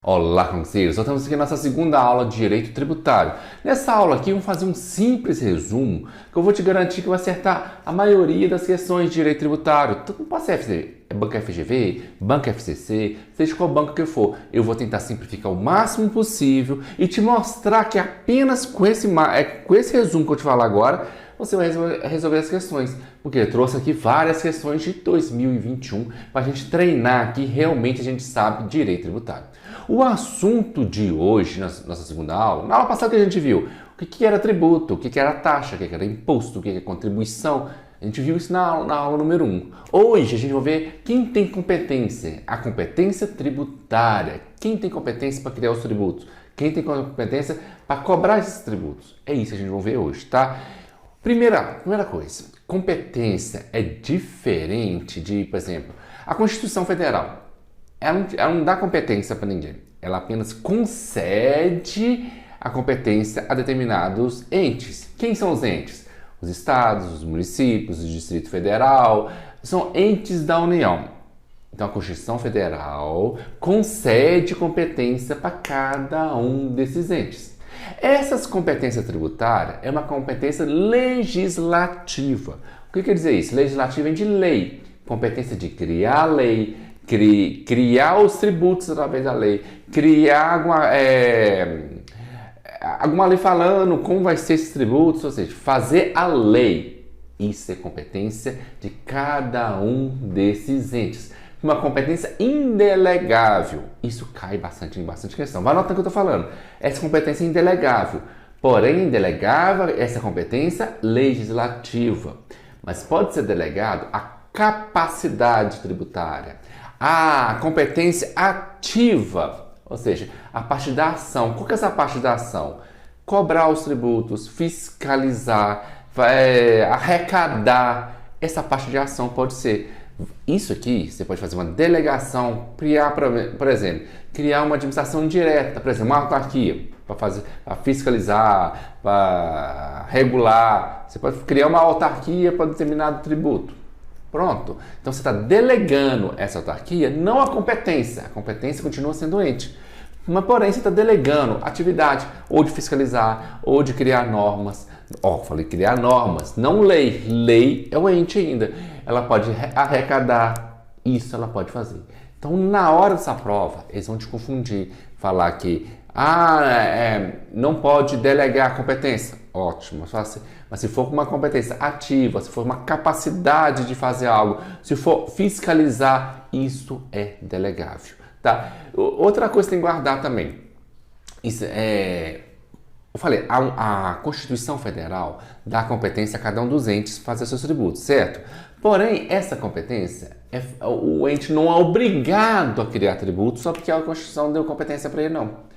Olá, conselheiros! Estamos aqui na nossa segunda aula de Direito Tributário. Nessa aula aqui, vamos fazer um simples resumo que eu vou te garantir que vai acertar a maioria das questões de Direito Tributário. Tanto pode ser Banco FGV, Banco FCC, seja qual banco que for. Eu vou tentar simplificar o máximo possível e te mostrar que apenas com esse resumo que eu te falar agora, você vai resolver as questões. Porque eu trouxe aqui várias questões de 2021 para a gente treinar aqui, realmente a gente sabe Direito Tributário. O assunto de hoje, na nossa segunda aula, na aula passada que a gente viu o que era tributo, o que era taxa, o que era imposto, o que é contribuição. A gente viu isso na aula número 1. Hoje a gente vai ver quem tem competência, a competência tributária. Quem tem competência para criar os tributos? Quem tem competência para cobrar esses tributos? É isso que a gente vai ver hoje, tá? Primeira coisa, competência é diferente de, por exemplo, a Constituição Federal. Ela não dá competência para ninguém. Ela apenas concede a competência a determinados entes. Quem são os entes? Os estados, os municípios, o Distrito Federal, são entes da União. Então a Constituição Federal concede competência para cada um desses entes. Essas competências tributárias é uma competência legislativa. O que quer dizer isso? Legislativa vem de lei. Competência de criar a lei, criar os tributos através da lei, criar alguma lei falando como vai ser esses tributos, ou seja, fazer a lei. Isso é competência de cada um desses entes. Uma competência indelegável. Isso cai em bastante questão. Vai anotando o que eu estou falando. Essa competência é indelegável. Porém, indelegável essa competência legislativa. Mas pode ser delegado a capacidade tributária. A competência ativa. Ou seja, a parte da ação. Qual que é essa parte da ação? Cobrar os tributos, fiscalizar, arrecadar. Essa parte de ação pode ser. Isso aqui, você pode fazer uma delegação, criar, por exemplo, criar uma administração indireta, por exemplo, uma autarquia, para fiscalizar, para regular. Você pode criar uma autarquia para determinado tributo. Pronto. Então você está delegando essa autarquia, não a competência. A competência continua sendo ente. Mas, porém, você está delegando atividade, ou de fiscalizar, ou de criar normas. Falei criar normas, não lei. Lei é o ente ainda. Ela pode arrecadar, isso ela pode fazer. Então, na hora dessa prova, eles vão te confundir. Falar que não pode delegar a competência. Ótimo, mas se for uma competência ativa, se for uma capacidade de fazer algo, se for fiscalizar, isso é delegável. Tá? Outra coisa que tem que guardar também. Eu falei, a Constituição Federal dá competência a cada um dos entes fazer seus tributos, certo? Porém, essa competência, o ente não é obrigado a criar tributos só porque a Constituição deu competência para ele, não.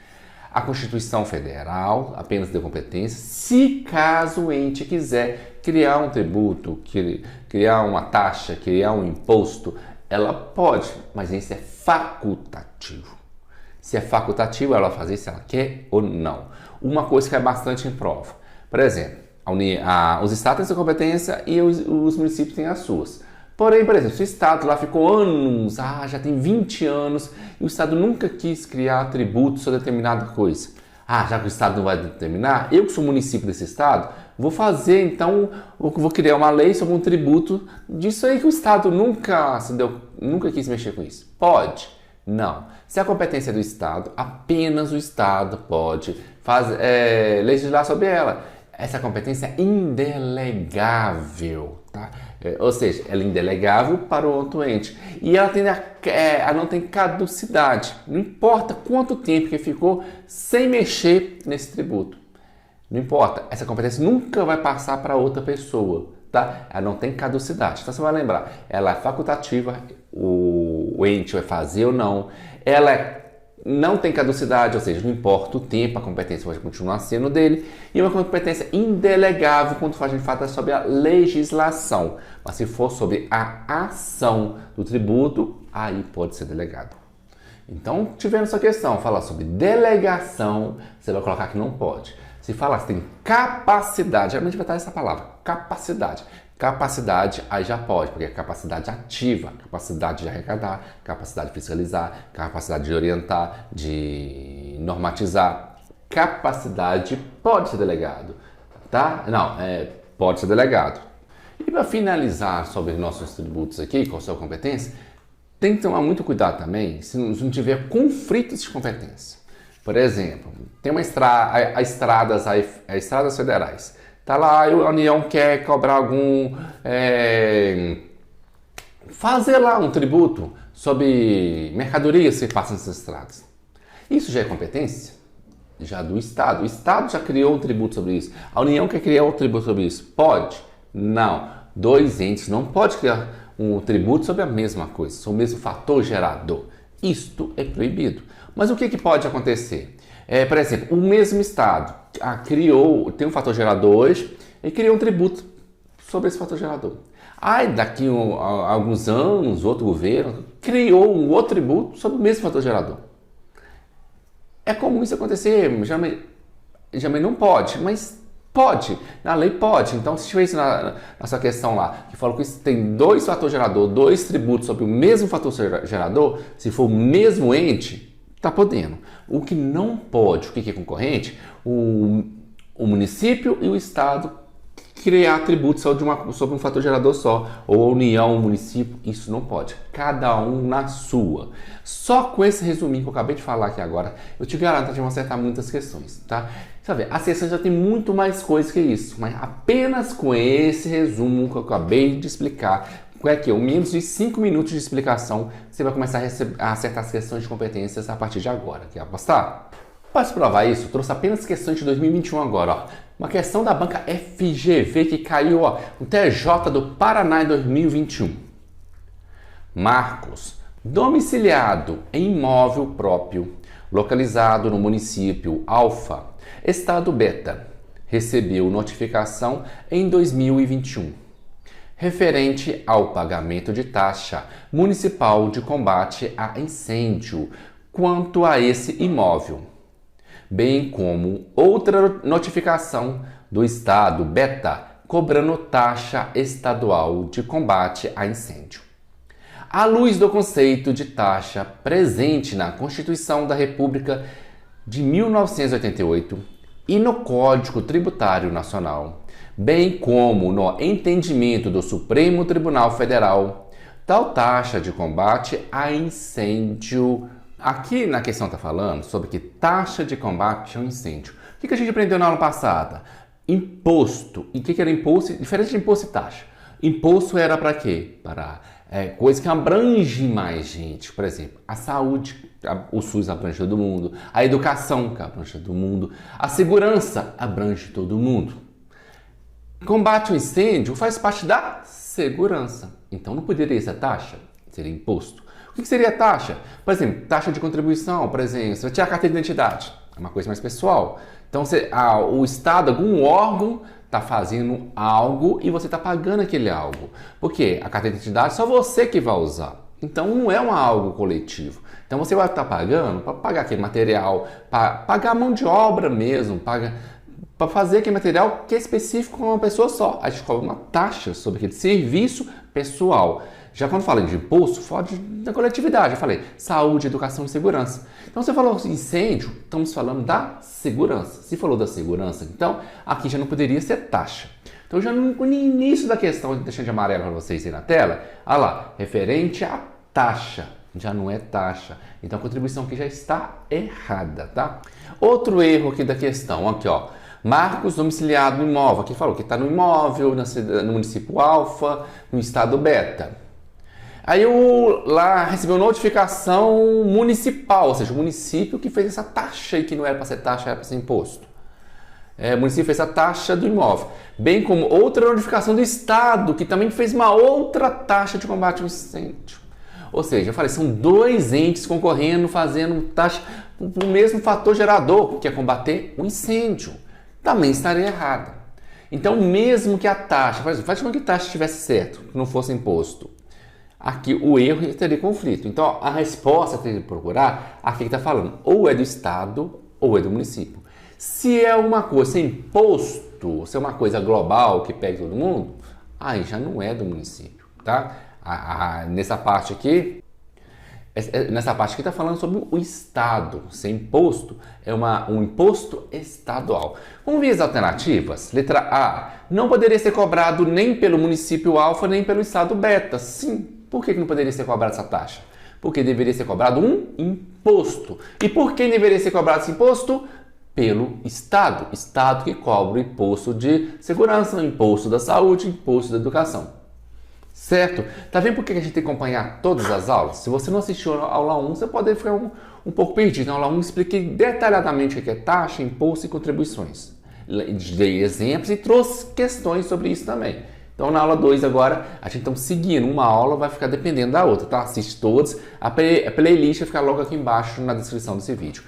A Constituição Federal apenas deu competência se caso o ente quiser criar um tributo, criar uma taxa, criar um imposto, ela pode, mas isso é facultativo. Se é facultativo, ela vai fazer se ela quer ou não. Uma coisa que é bastante em prova. Por exemplo, os estados têm sua competência e os municípios têm as suas. Porém, por exemplo, se o estado lá ficou anos, já tem 20 anos, e o estado nunca quis criar tributo sobre determinada coisa. Já que o estado não vai determinar, eu que sou município desse estado, vou criar uma lei sobre um tributo disso aí que o estado nunca quis mexer com isso. Pode? Não. Se a competência é do estado, apenas o estado pode legislar sobre ela. Essa competência é indelegável, tá? Ou seja, ela é indelegável para o outro ente. E ela não tem caducidade. Não importa quanto tempo que ficou sem mexer nesse tributo. Não importa. Essa competência nunca vai passar para outra pessoa, tá? Ela não tem caducidade. Então você vai lembrar, ela é facultativa, o ente vai fazer ou não. Ela não tem caducidade, ou seja, não importa o tempo, a competência vai continuar sendo dele. E uma competência indelegável quando a gente fala sobre a legislação. Mas se for sobre a ação do tributo, aí pode ser delegado. Então, tivemos essa questão, falar sobre delegação, você vai colocar que não pode. Se falar que tem capacidade, geralmente vai estar essa palavra, capacidade. Capacidade, aí já pode, porque é capacidade ativa, capacidade de arrecadar, capacidade de fiscalizar, capacidade de orientar, de normatizar. Capacidade pode ser delegado, tá? Não, pode ser delegado. E para finalizar sobre nossos tributos aqui, com a sua competência, tem que tomar muito cuidado também se não tiver conflitos de competência. Por exemplo, tem uma estradas federais. Tá lá, a União quer cobrar fazer lá um tributo sobre mercadorias que passam nessas estradas. Isso já é competência? Já do Estado. O Estado já criou um tributo sobre isso. A União quer criar outro tributo sobre isso? Pode? Não. Dois entes não podem criar um tributo sobre a mesma coisa, sobre o mesmo fator gerador. Isto é proibido. Mas o que pode acontecer? Por exemplo, o mesmo Estado tem um fator gerador hoje e criou um tributo sobre esse fator gerador. Aí, daqui a alguns anos, outro governo criou um outro tributo sobre o mesmo fator gerador. É comum isso acontecer, geralmente não pode, mas pode, na lei pode. Então, se tiver isso nessa questão lá, que falou que tem dois fatores geradores, dois tributos sobre o mesmo fator gerador, se for o mesmo ente, está podendo. O que não pode, o que é concorrente, o município e o Estado criar tributos sobre um fator gerador só, ou a União, o município, isso não pode. Cada um na sua. Só com esse resuminho que eu acabei de falar aqui agora, eu te garanto que a gente vai acertar muitas questões, tá? Sabe, a sessão já tem muito mais coisas que isso, mas apenas com esse resumo que eu acabei de explicar, menos de 5 minutos de explicação, você vai começar a acertar as questões de competências a partir de agora. Quer apostar? Para provar isso, eu trouxe apenas questões de 2021 agora, ó. Uma questão da banca FGV que caiu, ó, no TJ do Paraná em 2021. Marcos, domiciliado em imóvel próprio, localizado no município Alfa, estado Beta, recebeu notificação em 2021, referente ao pagamento de taxa municipal de combate a incêndio quanto a esse imóvel, bem como outra notificação do estado Beta cobrando taxa estadual de combate a incêndio. À luz do conceito de taxa presente na Constituição da República de 1988 e no Código Tributário Nacional, bem como no entendimento do Supremo Tribunal Federal, tal taxa de combate a incêndio. Aqui na questão está falando sobre que taxa de combate ao incêndio. O que a gente aprendeu na aula passada? Imposto. E o que era imposto? Diferente de imposto e taxa. Imposto era para quê? Para coisa que abrange mais gente. Por exemplo, a saúde, o SUS abrange todo mundo. A educação, que abrange todo mundo. A segurança abrange todo mundo. Combate ao incêndio faz parte da segurança. Então não poderia ser taxa, seria imposto. O que seria taxa? Por exemplo, taxa de contribuição, por exemplo, você vai tirar a carteira de identidade, é uma coisa mais pessoal. Então, o Estado, algum órgão, está fazendo algo e você está pagando aquele algo. Por quê? A carteira de identidade é só você que vai usar. Então, não é algo coletivo. Então, você vai estar pagando para pagar aquele material, para pagar a mão de obra mesmo, para fazer aquele material que é específico para uma pessoa só. A gente cobra uma taxa sobre aquele serviço pessoal. Já quando fala de imposto, fala da coletividade. Eu falei saúde, educação e segurança. Então, você falou incêndio, estamos falando da segurança. Se falou da segurança, então, aqui já não poderia ser taxa. Então, já no início da questão, deixando de amarelo para vocês aí na tela, olha lá, referente à taxa. Já não é taxa. Então, a contribuição aqui já está errada, tá? Outro erro aqui da questão, aqui ó. Marcos domiciliado no imóvel. Aqui falou que está no imóvel, no município Alfa, no estado Beta. Aí lá recebeu notificação municipal, ou seja, o município que fez essa taxa aí, que não era para ser taxa, era para ser imposto. O município fez a taxa do imóvel. Bem como outra notificação do Estado, que também fez uma outra taxa de combate ao incêndio. Ou seja, eu falei, são dois entes concorrendo, fazendo taxa para o mesmo fator gerador, que é combater o incêndio. Também estaria errada. Então, mesmo que a taxa, faz com que a taxa estivesse certo, que não fosse imposto. Aqui o erro teria conflito. Então, a resposta tem que procurar, aqui que está falando, ou é do Estado ou é do município. Se é uma coisa imposto, se é uma coisa global que pega todo mundo, aí já não é do município, tá? Nessa parte aqui está falando sobre o Estado. Ser imposto é um imposto estadual. Vamos ver as alternativas? Letra A. Não poderia ser cobrado nem pelo município alfa, nem pelo estado beta. Sim. Por que não poderia ser cobrada essa taxa? Porque deveria ser cobrado um imposto. E por quem deveria ser cobrado esse imposto? Pelo Estado. Estado que cobra o imposto de segurança, o imposto da saúde, o imposto da educação. Certo? Tá vendo por que a gente tem que acompanhar todas as aulas? Se você não assistiu a aula 1, você pode ficar um pouco perdido. Na aula 1 eu expliquei detalhadamente o que é taxa, imposto e contribuições. Dei exemplos e trouxe questões sobre isso também. Então na aula 2 agora, a gente está seguindo. Uma aula vai ficar dependendo da outra, tá? Assiste todas. A playlist vai ficar logo aqui embaixo na descrição desse vídeo.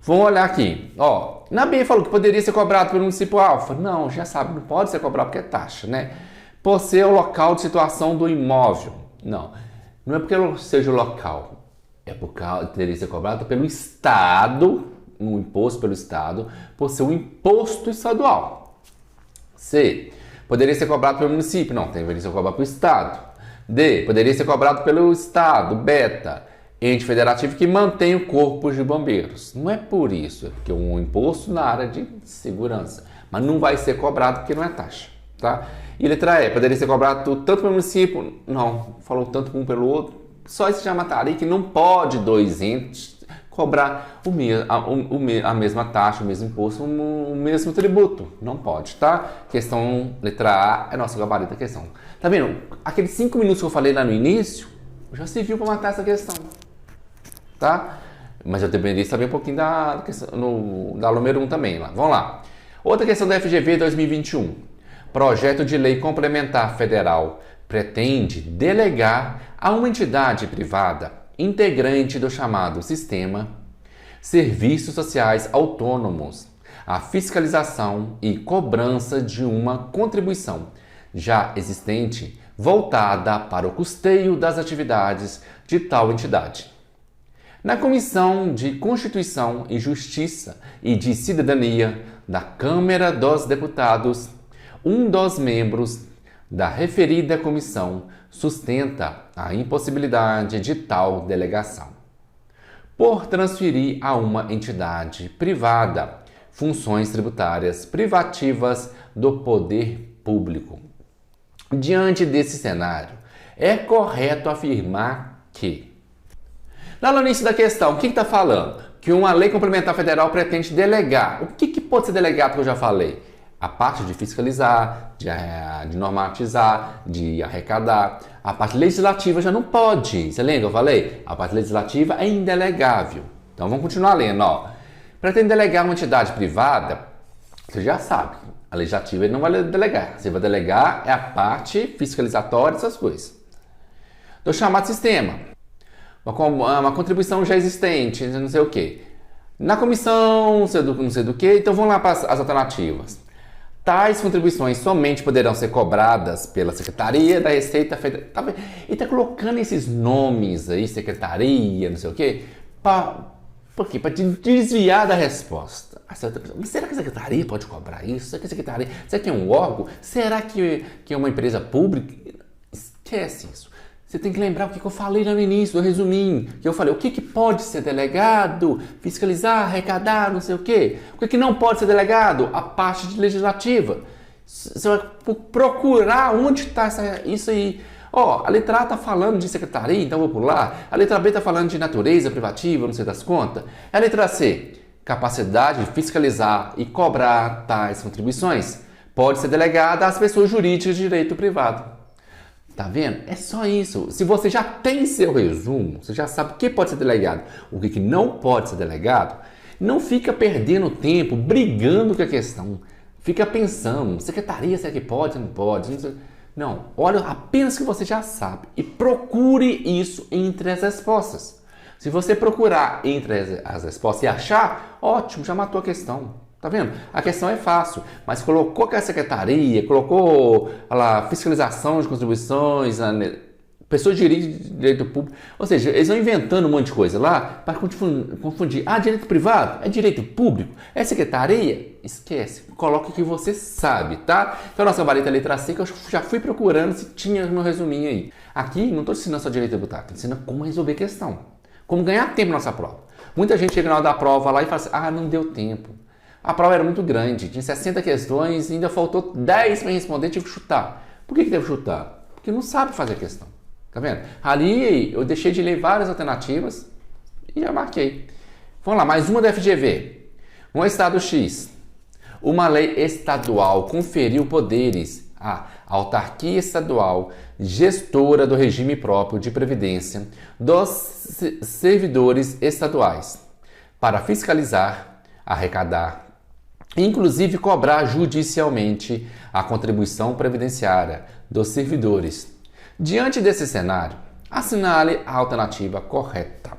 Vamos olhar aqui. Ó, na B falou que poderia ser cobrado pelo município alfa. Não, já sabe, não pode ser cobrado porque é taxa, né? Por ser o local de situação do imóvel. Não é porque seja o local. É porque teria que ser cobrado pelo Estado, um imposto pelo Estado, por ser um imposto estadual. C. Poderia ser cobrado pelo município. Não, deveria ser cobrado pelo Estado. D. Poderia ser cobrado pelo Estado. Beta. Ente federativo que mantém o corpo de bombeiros. Não é por isso, é porque é um imposto na área de segurança. Mas não vai ser cobrado porque não é taxa, tá? E letra E, poderia ser cobrado tanto pelo município, não, falou tanto um pelo outro, só isso já mataria que não pode dois entes cobrar a mesma taxa, o mesmo imposto, o mesmo tributo, não pode, tá? Questão letra A é nossa gabarita questão. Tá vendo? Aqueles 5 minutos que eu falei lá no início, já serviu para matar essa questão, tá? Mas eu deveria saber um pouquinho da aula número 1 também, lá. Vamos lá. Outra questão da FGV 2021. Projeto de lei complementar federal pretende delegar a uma entidade privada integrante do chamado sistema Serviços Sociais Autônomos a fiscalização e cobrança de uma contribuição já existente voltada para o custeio das atividades de tal entidade. Na Comissão de Constituição e Justiça e de Cidadania da Câmara dos Deputados, um dos membros da referida comissão sustenta a impossibilidade de tal delegação, por transferir a uma entidade privada funções tributárias privativas do poder público. Diante desse cenário, é correto afirmar que, lá no início da questão, o que está falando? Que uma lei complementar federal pretende delegar. O que pode ser delegado que eu já falei? A parte de fiscalizar, de normatizar, de arrecadar. A parte legislativa já não pode. Você lembra que eu falei? A parte legislativa é indelegável. Então vamos continuar lendo. Ó. Pretende delegar uma entidade privada, você já sabe. A legislativa ele não vai delegar. Você vai delegar é a parte fiscalizatória dessas coisas. Do chamado sistema. Uma contribuição já existente, não sei o quê. Na comissão, não sei do que. Então vamos lá para as alternativas. Tais contribuições somente poderão ser cobradas pela Secretaria da Receita Federal. Ele está colocando esses nomes aí, secretaria, não sei o quê, por quê? Para desviar da resposta. Mas será que a Secretaria pode cobrar isso? Será que a Secretaria, será que é um órgão? Será que é uma empresa pública? Esquece isso. Você tem que lembrar o que eu falei lá no início, do resuminho. Que eu falei, o que pode ser delegado? Fiscalizar, arrecadar, não sei o quê. O que não pode ser delegado? A parte legislativa. Você vai procurar onde está isso aí. Ó, a letra A está falando de secretaria, então vou pular. A letra B está falando de natureza privativa, não sei das contas. A letra C, capacidade de fiscalizar e cobrar tais contribuições, pode ser delegada às pessoas jurídicas de direito privado. Tá vendo? É só isso. Se você já tem seu resumo, você já sabe o que pode ser delegado, o que não pode ser delegado, não fica perdendo tempo brigando com a questão. Fica pensando, secretaria, será que pode, não pode? Não, olha apenas que você já sabe e procure isso entre as respostas. Se você procurar entre as respostas e achar, ótimo, já matou a questão. Tá vendo? A questão é fácil, mas colocou que a secretaria, colocou a fiscalização de contribuições, Pessoa de direito público, ou seja, eles vão inventando um monte de coisa lá para confundir. Ah, direito privado? É direito público? É secretaria? Esquece, coloca o que você sabe, tá? Então, nossa gabarita letra C, que eu já fui procurando se tinha meu resuminho aí. Aqui, não estou ensinando só direito tributário, estou ensinando como resolver questão, como ganhar tempo na nossa prova. Muita gente chega na hora da prova lá e fala assim, ah, não deu tempo. A prova era muito grande, tinha 60 questões e ainda faltou 10 para responder, tive que chutar. Por que deve chutar? Porque não sabe fazer a questão. Tá vendo? Ali eu deixei de ler várias alternativas e já marquei. Vamos lá, mais uma da FGV. Um estado X. Uma lei estadual conferiu poderes à autarquia estadual gestora do regime próprio de previdência dos servidores estaduais para fiscalizar, arrecadar, inclusive cobrar judicialmente a contribuição previdenciária dos servidores. Diante desse cenário, assinale a alternativa correta.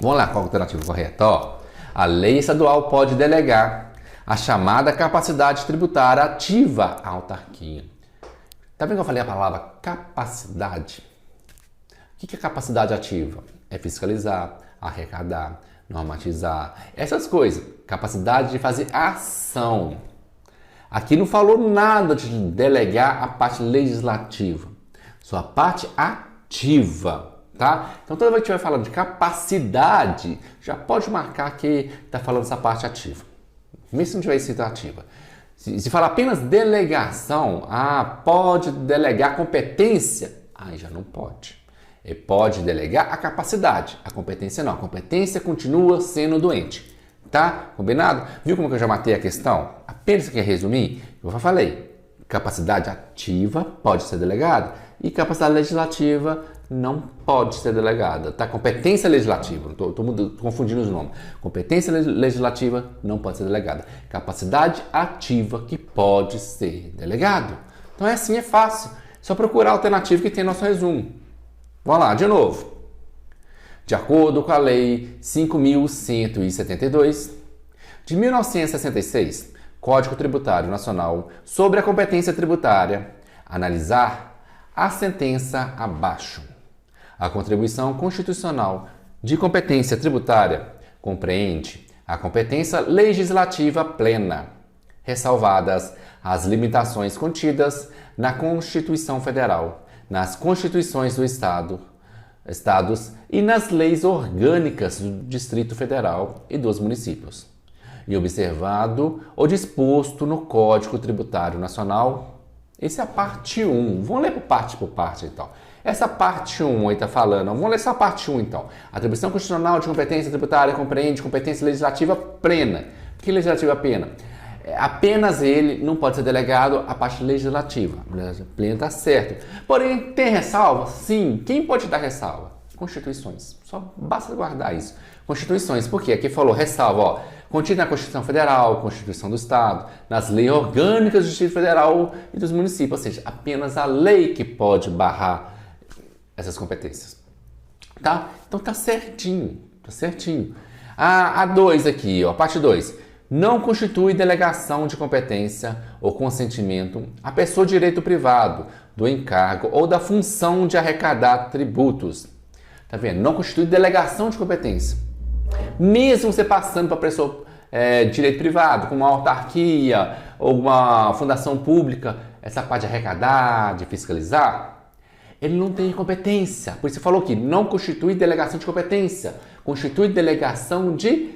Vamos lá com a alternativa correta. Ó, a lei estadual pode delegar a chamada capacidade tributária ativa à autarquia. Tá vendo que eu falei a palavra capacidade? O que é capacidade ativa? É fiscalizar, arrecadar, normatizar, essas coisas. Capacidade de fazer ação. Aqui não falou nada de delegar a parte legislativa. Sua parte ativa, tá? Então toda vez que estiver falando de capacidade, já pode marcar que está falando essa parte ativa. Mesmo se não tiver escrito ativa. Se falar apenas delegação, pode delegar competência, aí já não pode. Ele pode delegar a capacidade, a competência não. A competência continua sendo doente, tá? Combinado? Viu como que eu já matei a questão? Apenas que resumir, eu já falei. Capacidade ativa pode ser delegada e capacidade legislativa não pode ser delegada, tá? Competência legislativa, tô confundindo os nomes. Competência legislativa não pode ser delegada. Capacidade ativa que pode ser delegado. Então é assim, é fácil. Só procurar a alternativa que tem nosso resumo. Vamos lá, de novo. De acordo com a Lei 5.172 de 1966, Código Tributário Nacional, sobre a competência tributária, analisar a sentença abaixo. A contribuição constitucional de competência tributária compreende a competência legislativa plena, ressalvadas as limitações contidas na Constituição Federal, nas Constituições do Estados e nas leis orgânicas do Distrito Federal e dos municípios. E observado o disposto no Código Tributário Nacional. Essa é a parte 1. Vamos ler por parte então. Essa parte 1 aí está falando. Vamos ler só a parte 1 então. A atribuição constitucional de competência tributária compreende competência legislativa plena. O que legislativa plena? Apenas ele não pode ser delegado a parte legislativa. Plena está certo. Porém, tem ressalva? Sim. Quem pode dar ressalva? Constituições. Só basta guardar isso. Constituições. Por quê? Aqui falou ressalva, ó. Contido na Constituição Federal, Constituição do Estado, nas leis orgânicas do Distrito Federal e dos municípios, ou seja, apenas a lei que pode barrar essas competências. Tá? Então tá certinho, tá certinho. A 2 aqui, ó, parte 2. Não constitui delegação de competência ou consentimento a pessoa de direito privado, do encargo ou da função de arrecadar tributos. Tá vendo? Não constitui delegação de competência. Mesmo você passando para pessoa de direito privado, como uma autarquia ou uma fundação pública, essa parte de arrecadar, de fiscalizar, ele não tem competência. Por isso você falou que não constitui delegação de competência, constitui delegação de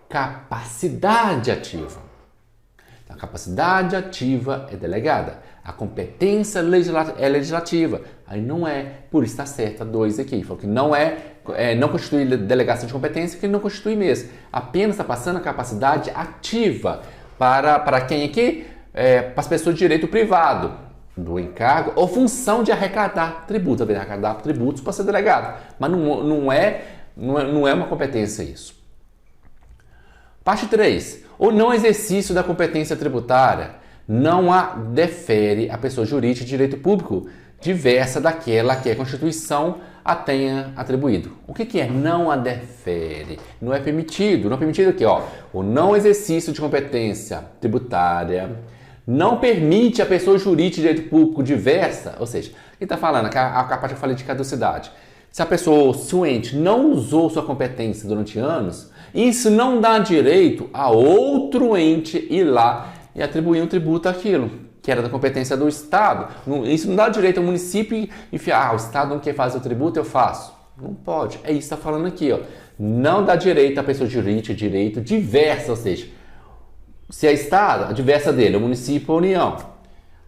capacidade ativa. A capacidade ativa é delegada. A competência é legislativa. Aí não é, por isso está certo a 2 aqui. Falou que não não constitui delegação de competência, que não constitui mesmo. Apenas está passando a capacidade ativa para quem aqui? Para as pessoas de direito privado, do encargo ou função de arrecadar tributos. Arrecadar tributos para ser delegado. Mas não é uma competência isso. Parte 3. O não exercício da competência tributária não a defere a pessoa jurídica de direito público diversa daquela que a Constituição a tenha atribuído. O que é não a defere? Não é permitido. Não é permitido aqui, ó. O não exercício de competência tributária não permite a pessoa jurídica de direito público diversa, ou seja, E está falando, a parte que eu falei de caducidade. Se a pessoa, se o ente não usou sua competência durante anos, isso não dá direito a outro ente ir lá e atribuir um tributo àquilo, que era da competência do Estado. Isso não dá direito ao município enfiar, o Estado não quer fazer o tributo, eu faço. Não pode. É isso que está falando aqui, ó. Não dá direito à pessoa jurídica, direito diverso, ou seja, se é Estado, a diversa dele, o município ou a União,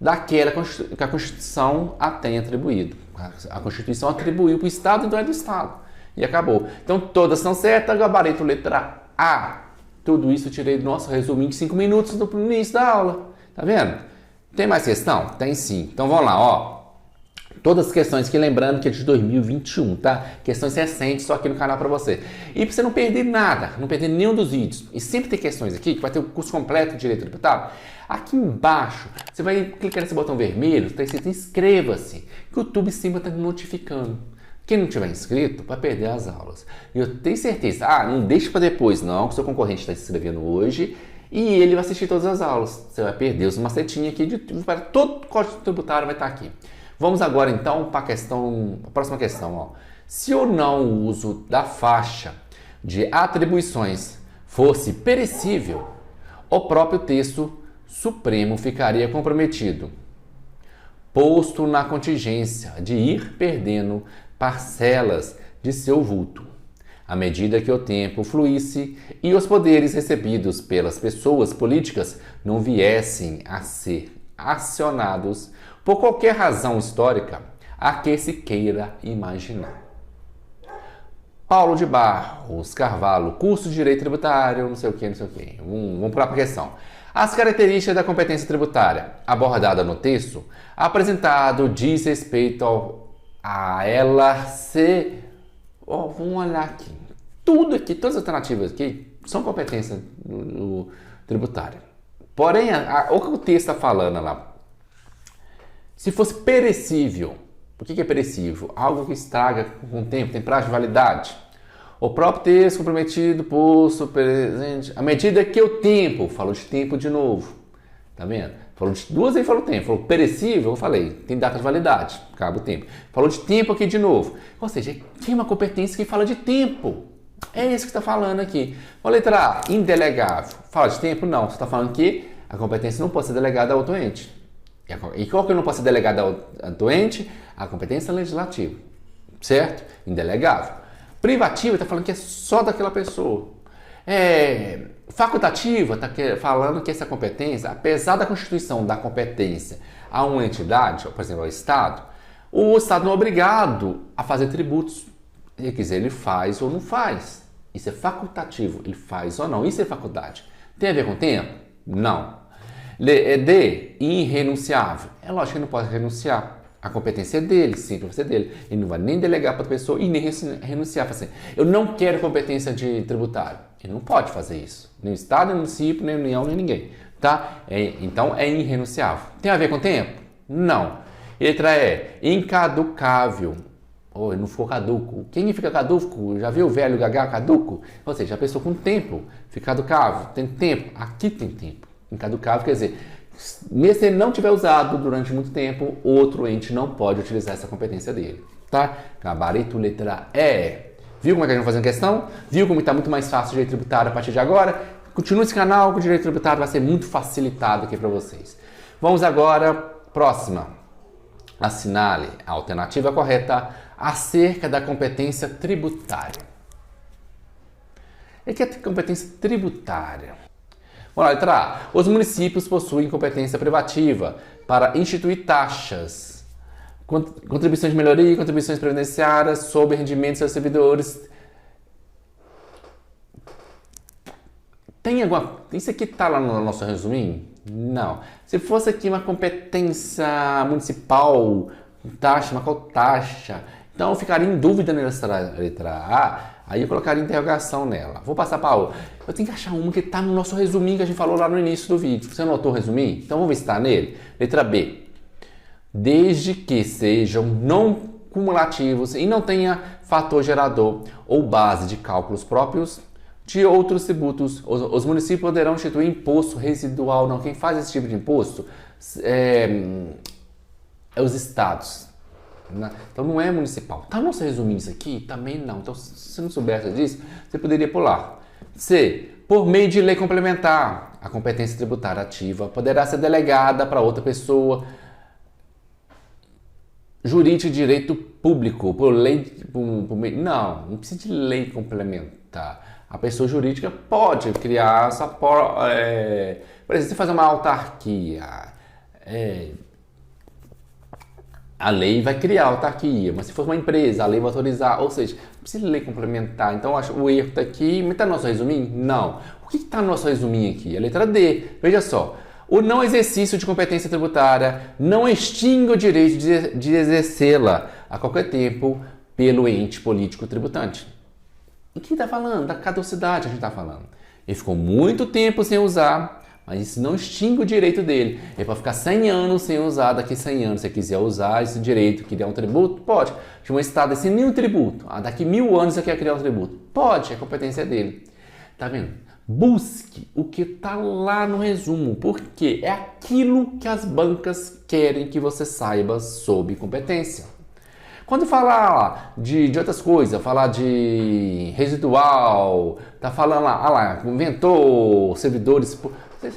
daquela que a Constituição a tem atribuído. A Constituição atribuiu para o Estado, então é do Estado. E acabou. Então todas são certas, gabarito letra A. Tudo isso eu tirei do nosso resuminho de 5 minutos no início da aula. Tá vendo? Tem mais questão? Tem sim. Então vamos lá, ó. Todas as questões aqui, lembrando que é de 2021, tá? Questões recentes, só aqui no canal para você. E para você não perder nada, não perder nenhum dos vídeos. E sempre tem questões aqui, que vai ter o curso completo de Direito Tributário. Aqui embaixo, você vai clicar nesse botão vermelho, está escrito inscreva-se, que o YouTube sempre está notificando. Quem não tiver inscrito, vai perder as aulas. E eu tenho certeza, não deixe para depois não, que o seu concorrente está se inscrevendo hoje e ele vai assistir todas as aulas. Você vai perder os macetinhos aqui, para todo o Código Tributário vai estar aqui. Vamos agora então para a próxima questão. Ó. Se ou não o uso da faixa de atribuições fosse perecível, o próprio texto supremo ficaria comprometido, posto na contingência de ir perdendo parcelas de seu vulto, à medida que o tempo fluísse e os poderes recebidos pelas pessoas políticas não viessem a ser acionados por qualquer razão histórica a que se queira imaginar. Paulo de Barros Carvalho, curso de Direito Tributário, não sei o que. Vamos pular para a questão. As características da competência tributária abordada no texto apresentado diz respeito a ela ser... vamos olhar aqui. Tudo aqui, todas as alternativas aqui são competência no tributária. Porém, o que o texto está falando lá? Se fosse perecível, o que é perecível? Algo que estraga com o tempo, tem prazo de validade. O próprio texto comprometido, posto, presente, à medida que o tempo, falou de tempo de novo, tá vendo? Falou de duas vezes, falou tempo, falou perecível, eu falei, tem data de validade, acaba o tempo. Falou de tempo aqui de novo, ou seja, tem uma competência que fala de tempo, é isso que está falando aqui. A letra A, indelegável, fala de tempo? Não, você está falando que a competência não pode ser delegada ao outro ente. E qual que não pode ser delegada ao outro ente? A competência legislativa, certo? Indelegável. Privativa está falando que é só daquela pessoa. Facultativa está falando que essa competência, apesar da constituição da competência a uma entidade, por exemplo, ao Estado, o Estado não é obrigado a fazer tributos. Se ele quiser, ele faz ou não faz. Isso é facultativo, ele faz ou não. Isso é faculdade. Tem a ver com o tempo? Não. D, irrenunciável. É lógico que ele não pode renunciar. A competência é dele, sempre vai ser dele. Ele não vai nem delegar para outra pessoa e nem renunciar. Assim, eu não quero competência de tributário. Ele não pode fazer isso. Nem o Estado, nem o município, nem a União, nem ninguém. Tá? Então é irrenunciável. Tem a ver com o tempo? Não. Letra E, incaducável. Ele não ficou caduco. Quem fica caduco? Já viu o velho gagá caduco? Ou seja, a pessoa com tempo fica caducável. Tem tempo. Aqui tem tempo. Incaducável quer dizer... Mesmo se ele não tiver usado durante muito tempo, outro ente não pode utilizar essa competência dele, tá? Gabarito letra E. Viu como é que a gente vai fazer a questão? Viu como está muito mais fácil o direito tributário a partir de agora? Continue esse canal que o direito tributário vai ser muito facilitado aqui para vocês. Vamos agora, próxima. Assinale a alternativa correta acerca da competência tributária. O que é competência tributária? Vamos lá, letra A. Os municípios possuem competência privativa para instituir taxas, contribuições de melhoria, contribuições previdenciárias sobre rendimentos dos seus servidores. Tem alguma... Isso aqui está lá no nosso resuminho? Não. Se fosse aqui uma competência municipal, taxa, uma qual taxa? Então eu ficaria em dúvida nessa letra A. Aí eu colocaria interrogação nela. Vou passar para a outra. Eu tenho que achar uma que está no nosso resuminho que a gente falou lá no início do vídeo. Você anotou o resuminho? Então vamos ver se está nele. Letra B. Desde que sejam não cumulativos e não tenha fator gerador ou base de cálculos próprios de outros tributos, os municípios poderão instituir imposto residual. Não, quem faz esse tipo de imposto é os estados. né? Então não é municipal. Tá no nosso resuminho isso aqui? Também não. Então se você não soubesse disso, você poderia pular. C. Por meio de lei complementar, a competência tributária ativa poderá ser delegada para outra pessoa jurídica de direito público, por lei... não precisa de lei complementar. A pessoa jurídica pode criar essa... por exemplo, você fazer uma autarquia. A lei vai criar a autarquia, mas se for uma empresa, a lei vai autorizar, ou seja, não precisa de lei complementar. Então, eu acho o erro está aqui, mas está no nosso resuminho? Não. O que está no nosso resuminho aqui? A letra D. Veja só. O não exercício de competência tributária não extingue o direito de exercê-la a qualquer tempo pelo ente político tributante. E quem está falando? Da caducidade a gente está falando. Ele ficou muito tempo sem usar, mas isso não extingue o direito dele. Ele pode ficar 100 anos sem usar, daqui 100 anos, se ele quiser usar esse direito, criar um tributo, pode. Tinha um estado sem nenhum tributo. Daqui 1000 anos você quer criar um tributo. Pode, é competência dele. Tá vendo? Busque o que está lá no resumo, porque é aquilo que as bancas querem que você saiba sobre competência. Quando falar de outras coisas, falar de residual, tá falando lá, inventou servidores...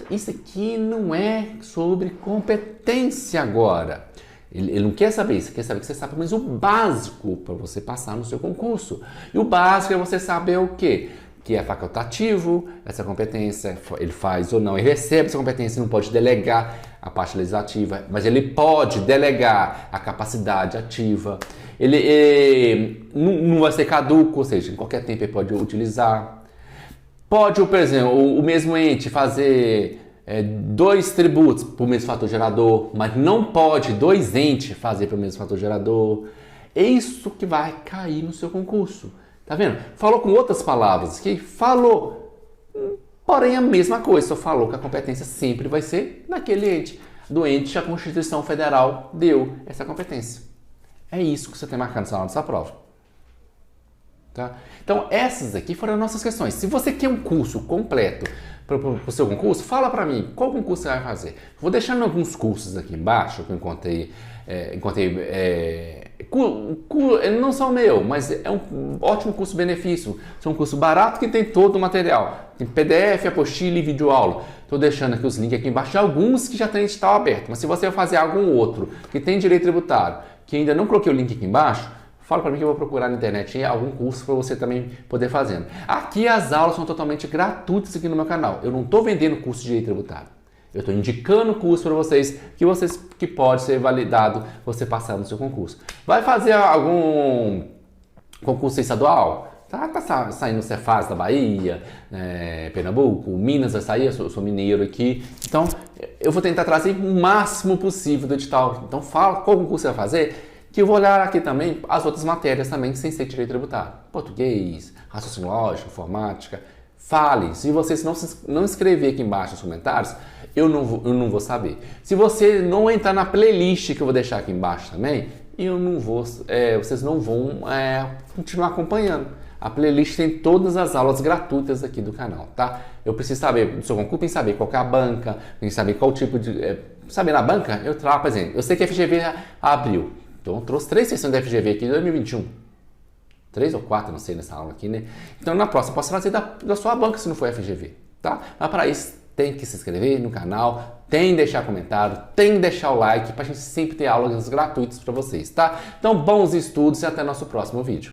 Isso aqui não é sobre competência agora. Ele não quer saber isso, quer saber que você sabe pelo menos o básico para você passar no seu concurso. E o básico é você saber o quê? Que é facultativo, essa competência, ele faz ou não, ele recebe essa competência, não pode delegar a parte legislativa, mas ele pode delegar a capacidade ativa. Ele não vai ser caduco, ou seja, em qualquer tempo ele pode utilizar. Pode, por exemplo, o mesmo ente fazer 2 tributos para o mesmo fator gerador, mas não pode 2 entes fazer para o mesmo fator gerador. É isso que vai cair no seu concurso. Tá vendo? Falou com outras palavras que falou, porém a mesma coisa, só falou que a competência sempre vai ser naquele ente. Do ente que a Constituição Federal deu essa competência. É isso que você tem marcado na sua prova. Tá? Então, essas aqui foram as nossas questões. Se você quer um curso completo para o seu concurso, fala para mim qual concurso você vai fazer. Vou deixar alguns cursos aqui embaixo que eu encontrei não são meu, mas é um ótimo custo-benefício. É um curso barato que tem todo o material. Tem PDF, apostila e videoaula. Estou deixando aqui os links aqui embaixo de alguns que já tem edital aberto. Mas se você vai fazer algum outro que tem direito tributário, que ainda não coloquei o link aqui embaixo, fala para mim que eu vou procurar na internet algum curso para você também poder fazer. Aqui as aulas são totalmente gratuitas aqui no meu canal. Eu não estou vendendo curso de direito tributário. Eu estou indicando curso para vocês que pode ser validado você passar no seu concurso. Vai fazer algum concurso estadual? Tá saindo o Cefaz da Bahia, Pernambuco, Minas vai sair, eu sou mineiro aqui. Então, eu vou tentar trazer o máximo possível do edital. Então, fala qual concurso você vai fazer, que eu vou olhar aqui também as outras matérias também sem ser direito tributário. Português, raciocínio lógico, informática. Fale. Se você não escrever aqui embaixo nos comentários, eu não vou saber. Se você não entrar na playlist que eu vou deixar aqui embaixo também, vocês não vão continuar acompanhando. A playlist tem todas as aulas gratuitas aqui do canal, tá? Eu preciso saber do seu concurso, tem que saber qual que é a banca, tem que saber qual tipo de... saber na banca, eu trago, por exemplo, eu sei que a FGV abriu. Então eu trouxe 3 sessões da FGV aqui em 2021. 3 ou 4, não sei, nessa aula aqui, né? Então na próxima eu posso trazer da sua banca se não for FGV, tá? Mas para isso tem que se inscrever no canal, tem que deixar comentário, tem que deixar o like para a gente sempre ter aulas gratuitas para vocês, tá? Então bons estudos e até nosso próximo vídeo.